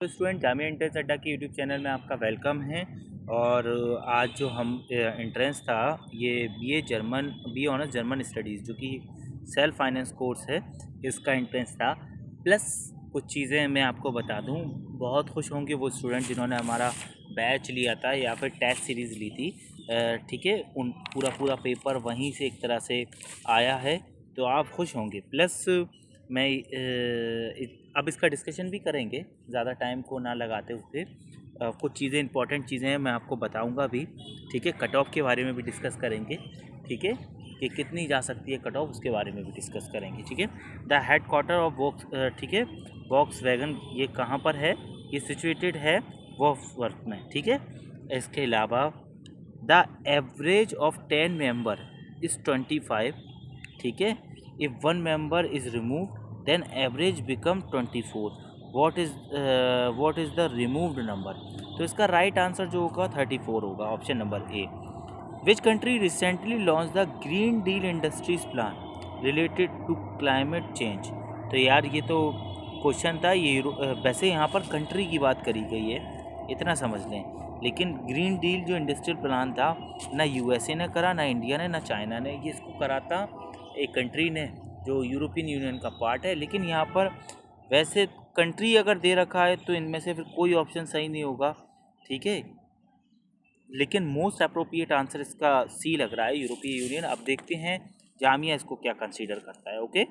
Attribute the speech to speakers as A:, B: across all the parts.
A: तो student Jamia entrance अड्डा के यूट्यूब चैनल में आपका वेलकम है। और आज जो हम एंट्रेंस था ये बी ऑनर्स जर्मन स्टडीज़ जो कि सेल्फ फाइनेंस कोर्स है, इसका एंट्रेंस था। प्लस कुछ चीज़ें मैं आपको बता दूं, बहुत खुश होंगे वो स्टूडेंट जिन्होंने हमारा बैच लिया था या फिर टेस्ट सीरीज़ ली थी। ठीक है, उन पूरा पेपर वहीं से एक तरह से आया है, तो आप खुश होंगे। प्लस मैं अब इसका डिस्कशन भी करेंगे, ज़्यादा टाइम को ना लगाते हुए। कुछ चीज़ें इंपॉर्टेंट चीज़ें हैं, मैं आपको बताऊंगा भी। ठीक है, कट ऑफ के बारे में भी डिस्कस करेंगे। ठीक है, कि कितनी जा सकती है कट ऑफ, उसके बारे में भी डिस्कस करेंगे। ठीक है, द हेड क्वार्टर ऑफ वॉक्स, ठीक है, वॉक्सवैगन ये कहाँ पर है? ये सिचुएटेड है वॉक्सवर्थ में। ठीक है, इसके अलावा the average of 10 member is 25। ठीक है, if one member is remove then average become 24। What is the removed number? तो इसका राइट आंसर जो होगा 34 होगा, option number A. Which country recently launch the green deal industries plan related to climate change? तो यार ये तो question था, ये वैसे यहाँ पर कंट्री की बात करी गई है, इतना समझ लें। लेकिन ग्रीन डील जो इंडस्ट्रियल प्लान था, ना यूएसए ने करा, ना इंडिया ने, ना चाइना ने, ये इसको करा था एक कंट्री ने जो यूरोपियन यूनियन का पार्ट है। लेकिन यहाँ पर वैसे कंट्री अगर दे रखा है तो इनमें से फिर कोई ऑप्शन सही नहीं होगा। ठीक है, लेकिन मोस्ट अप्रोप्रिएट आंसर इसका सी लग रहा है, यूरोपीय यूनियन। अब देखते हैं जामिया इसको क्या कंसीडर करता है। ओके,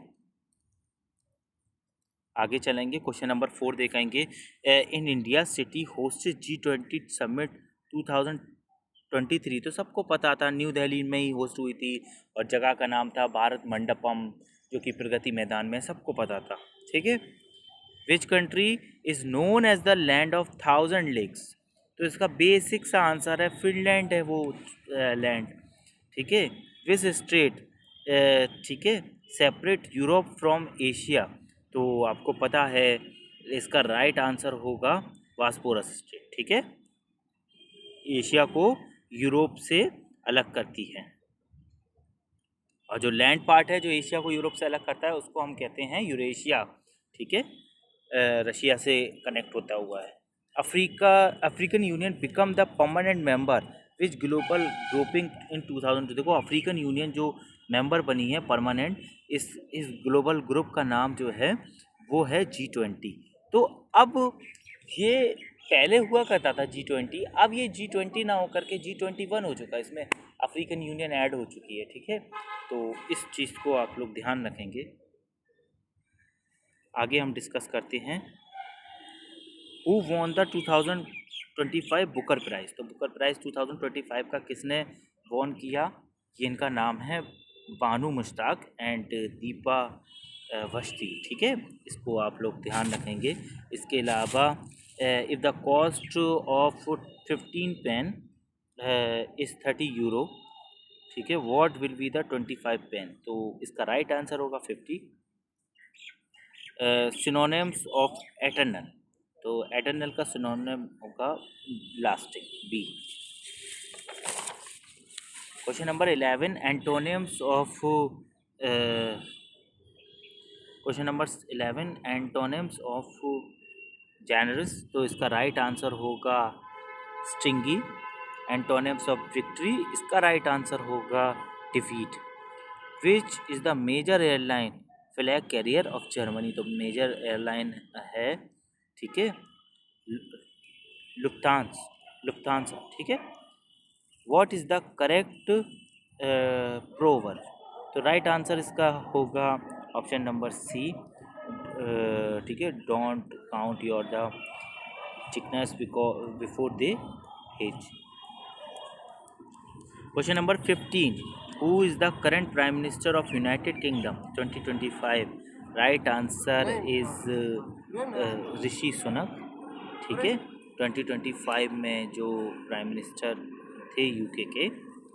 A: आगे चलेंगे, क्वेश्चन नंबर 4 देखेंगे। In India city host G20 summit 2023। तो सबको पता था, न्यू दिल्ली में ही होस्ट हुई थी और जगह का नाम था भारत मंडपम, जो कि प्रगति मैदान में, सबको पता था। ठीक है, which country is known as the land of 1000 lakes? तो इसका बेसिक सा आंसर है फिनलैंड है वो लैंड। ठीक है, विच स्टेट, ठीक है, सेपरेट यूरोप फ्रॉम एशिया? तो आपको पता है इसका राइट आंसर होगा वास्पोरस स्टेट। ठीक है, एशिया को यूरोप से अलग करती है, और जो लैंड पार्ट है जो एशिया को यूरोप से अलग करता है उसको हम कहते हैं यूरेशिया। ठीक है, रशिया से कनेक्ट होता हुआ है। African Union become the permanent member which global grouping in 2002। देखो, अफ्रीकन यूनियन जो मेंबर बनी है परमानेंट, इस ग्लोबल ग्रुप का नाम जो है वो है G20। तो अब ये पहले हुआ करता था G20, अब ये G20 ना होकर के G21 हो चुका है, इसमें अफ्रीकन यूनियन ऐड हो चुकी है। ठीक है, तो इस चीज़ को आप लोग ध्यान रखेंगे। आगे हम डिस्कस करते हैं, who won the 2025 Booker prize? तो बुकर प्राइज़ 2025 का किसने वॉन किया? ये इनका नाम है बानू मुश्ताक एंड दीपा वश्ती। ठीक है, इसको आप लोग ध्यान रखेंगे। इसके अलावा if the cost of 15 pen is 30 euro, ठीक है, what will be the 25 pen? तो इसका राइट आंसर होगा 50। Synonyms of eternal? तो एटर्नल का सिनोनिम होगा lasting, B. Question number 11, antonyms of, question number 11, antonyms of generous? तो इसका राइट आंसर होगा स्टिंगी। Antonyms of victory? इसका राइट आंसर होगा defeat. Which is the major airline flag carrier of Germany? तो major airline है, ठीक है, Lufthansa. ठीक है, what is the correct proverb? तो राइट आंसर इसका होगा ऑप्शन नंबर सी, ठीक है, don't count your the chickens before they hatch. Question number 15, who is the current prime minister of United Kingdom 2025? Right answer is Rishi Sunak. ठीक है, 2025 में जो prime minister थे यूके के,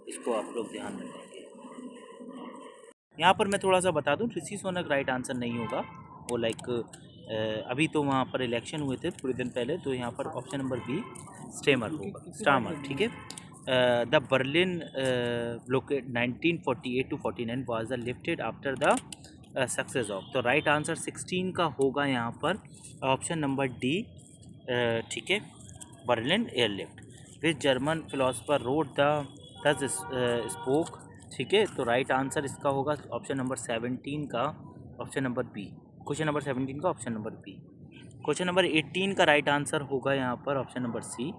A: इसको आप लोग ध्यान रखेंगे। यहाँ पर मैं थोड़ा सा बता दूँ, ऋषि सुनक राइट आंसर नहीं होगा, वो अभी तो वहाँ पर इलेक्शन हुए थे थोड़ी दिन पहले, तो यहाँ पर ऑप्शन नंबर बी स्टेमर होगा, स्टामर। ठीक है, the Berlin blockade 1948 to 49 was the lifted after the success of? तो राइट आंसर 16 का होगा यहाँ पर ऑप्शन नंबर डी, ठीक है, Berlin airlift. Which German philosopher road the spoke. ठीक है, तो राइट आंसर इसका होगा ऑप्शन नंबर 17 का, option number B. Question number 17 का option number B. Question number 18 का राइट आंसर होगा यहाँ पर ऑप्शन नंबर सी।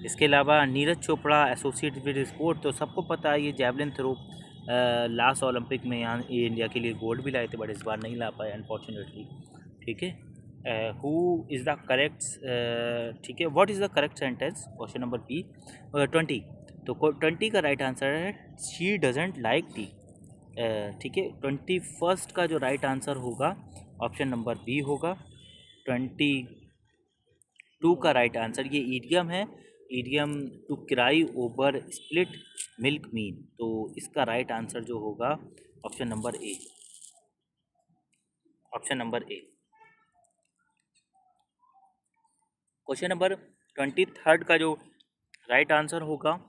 A: इसके अलावा Neeraj Chopra associated with sport, तो सबको पता है ये जैवलिन थ्रो लास्ट ओलंपिक में यहाँ ये इंडिया के लिए गोल्ड भी लाए थे, बट इस बार नहीं ला पाए अनफॉर्चुनेटली। ठीक है, हु इज़ द करेक्ट, ठीक है, what is the correct sentence, question number B 20। तो 20 का राइट आंसर है शी डजेंट लाइक टी। ठीक है, 21 का जो राइट आंसर होगा ऑप्शन नंबर बी होगा। 22 का राइट आंसर, ये ईडियम है, idiom to cry over split milk mean, तो इसका राइट आंसर जो होगा option number A, option number A. Question number 23 का जो राइट आंसर होगा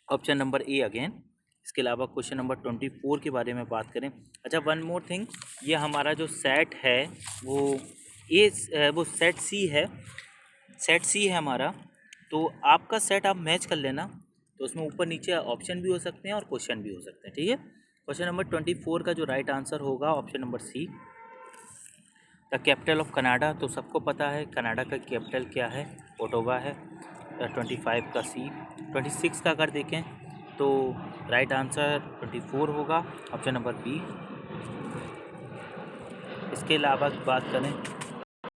A: ऑप्शन नंबर ए अगेन। इसके अलावा क्वेश्चन नंबर 24 के बारे में बात करें। अच्छा, वन मोर थिंग, ये हमारा जो सेट है वो वो सेट सी है, सेट सी है हमारा। तो आपका सेट आप मैच कर लेना, तो उसमें ऊपर नीचे ऑप्शन भी हो सकते हैं और क्वेश्चन भी हो सकते हैं। ठीक है, क्वेश्चन नंबर 24 का जो राइट आंसर होगा option number C. The capital of Canada, तो सबको पता है कनाडा का कैपिटल क्या है, ओटावा है। 25 का सी। 26 का अगर देखें तो राइट आंसर 24 होगा, ऑप्शन नंबर बी। इसके अलावा बात करें